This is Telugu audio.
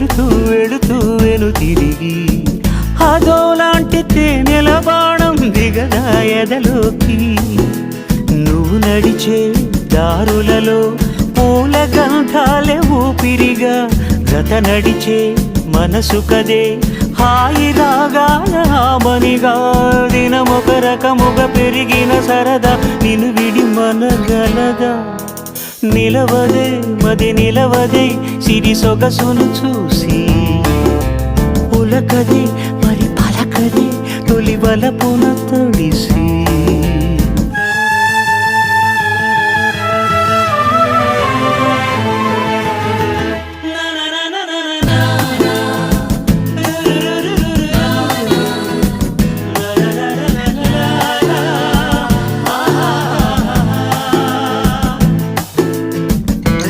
వెళుతూ వెళుతూ వెను తిరిగి అదోలాంటి తేనెల బాణం దిగదా ఎదలోకి నువ్వు నడిచే దారులలో పూల గంధాలే ఊపిరిగా గత నడిచే మనసు కదే హాయి రాగాల ఆమనిగా దినమొక రకముగా పెరిగిన సరదా నిన్ను విడి మనగలదా నిలవదే మది నిలవదే సిరి సొగసును చూసి పులకదే మరి పలకదే తొలి వలపున